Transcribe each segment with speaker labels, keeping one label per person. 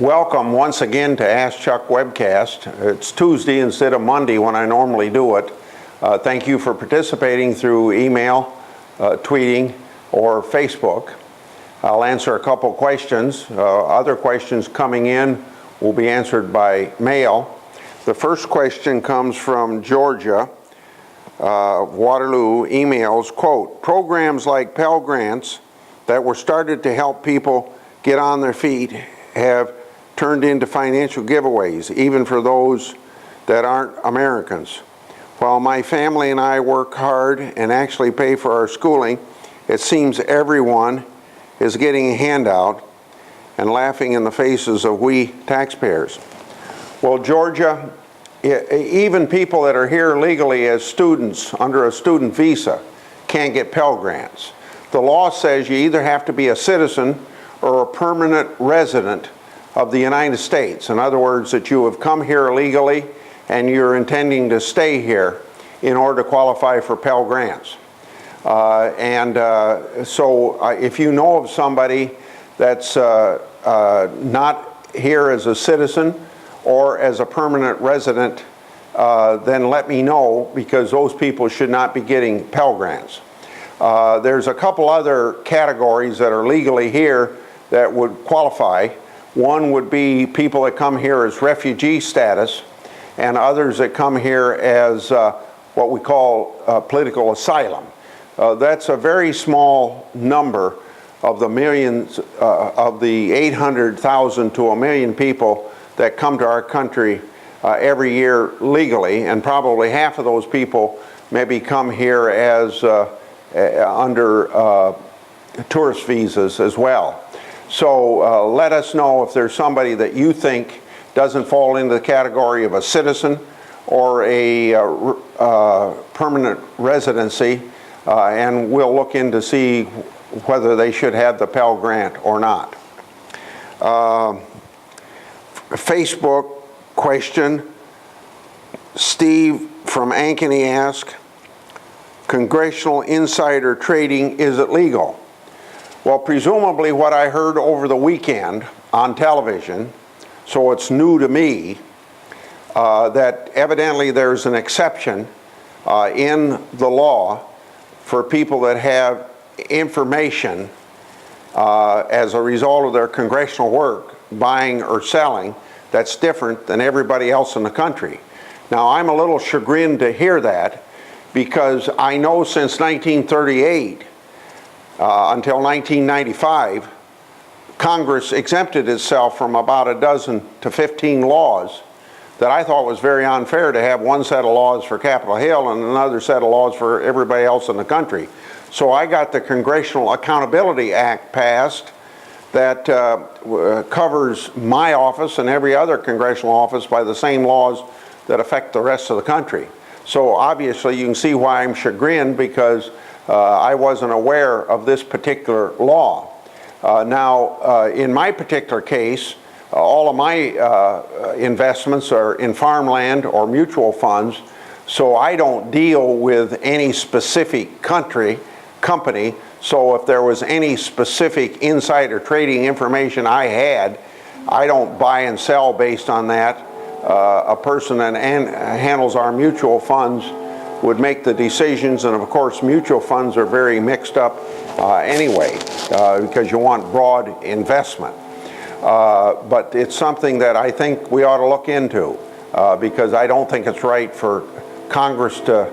Speaker 1: Welcome once again to Ask Chuck webcast. It's Tuesday instead of Monday when I normally do it. Thank you for participating through email, tweeting, or Facebook. I'll answer a couple questions. Other questions coming in will be answered by mail. The first question comes from Georgia, Waterloo, emails, quote, programs like Pell grants that were started to help people get on their feet have turned into financial giveaways, even for those that aren't Americans. While my family and I work hard and actually pay for our schooling, it seems everyone is getting a handout and laughing in the faces of we taxpayers. Well, Georgia, even people that are here legally as students under a student visa can't get Pell grants. The law says you either have to be a citizen or a permanent resident of the United States. In other words, that you have come here illegally and you're intending to stay here in order to qualify for Pell grants. So if you know of somebody that's not here as a citizen or as a permanent resident, then let me know, because those people should not be getting Pell grants. There's a couple other categories that are legally here that would qualify. One would be people that come here as refugee status, and others that come here as what we call political asylum. That's a very small number of the millions, of the 800,000 to 1 million people that come to our country every year legally, and probably half of those people maybe come here as under tourist visas as well. So let us know if there's somebody that you think doesn't fall into the category of a citizen or a permanent residency, and we'll look in to see whether they should have the Pell grant or not. Facebook question, Steve from Ankeny asked, Congressional insider trading, is it legal? Well, presumably what I heard over the weekend on television, so it's new to me, that evidently there's an exception in the law for people that have information as a result of their congressional work, buying or selling, that's different than everybody else in the country. Now, I'm a little chagrined to hear that, because I know since 1938 until 1995, Congress exempted itself from about a dozen to 15 laws that I thought was very unfair to have one set of laws for Capitol Hill and another set of laws for everybody else in the country. So I got the Congressional Accountability Act passed that covers my office and every other congressional office by the same laws that affect the rest of the country. So obviously you can see why I'm chagrined, because I wasn't aware of this particular law. Now, in my particular case, all of my investments are in farmland or mutual funds, so I don't deal with any specific company. So if there was any specific insider trading information I had, I don't buy and sell based on that. A person that handles our mutual funds would make the decisions, and of course mutual funds are very mixed up anyway, because you want broad investment. But it's something that I think we ought to look into, because I don't think it's right for Congress to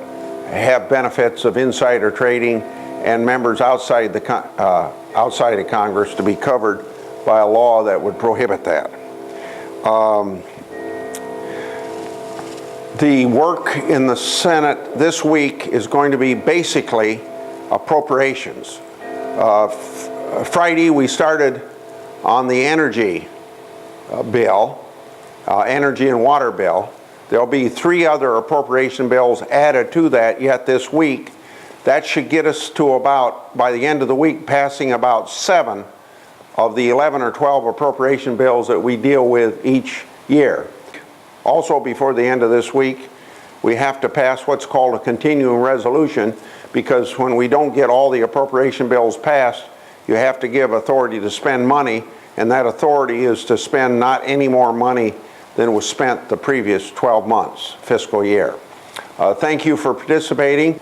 Speaker 1: have benefits of insider trading and members outside of Congress to be covered by a law that would prohibit that. The work in the Senate this week is going to be basically appropriations. Friday we started on the energy bill, energy and water bill. There'll be 3 other appropriation bills added to that yet this week. That should get us to about, by the end of the week, passing about 7 of the 11 or 12 appropriation bills that we deal with each year. Also, before the end of this week, we have to pass what's called a continuing resolution, because when we don't get all the appropriation bills passed, you have to give authority to spend money and that authority is to spend not any more money than was spent the previous 12 months, fiscal year. Thank you for participating.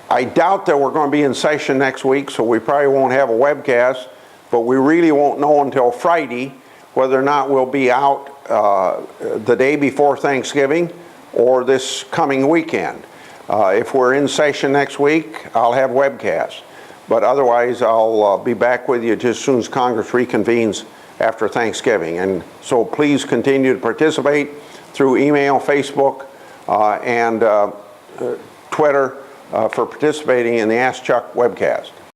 Speaker 1: I doubt that we're going to be in session next week, so we probably won't have a webcast, but we really won't know until Friday whether or not we'll be out the day before Thanksgiving or this coming weekend. If we're in session next week, I'll have webcasts. But otherwise, I'll be back with you just as soon as Congress reconvenes after Thanksgiving. And so please continue to participate through email, Facebook, and Twitter for participating in the Ask Chuck webcast.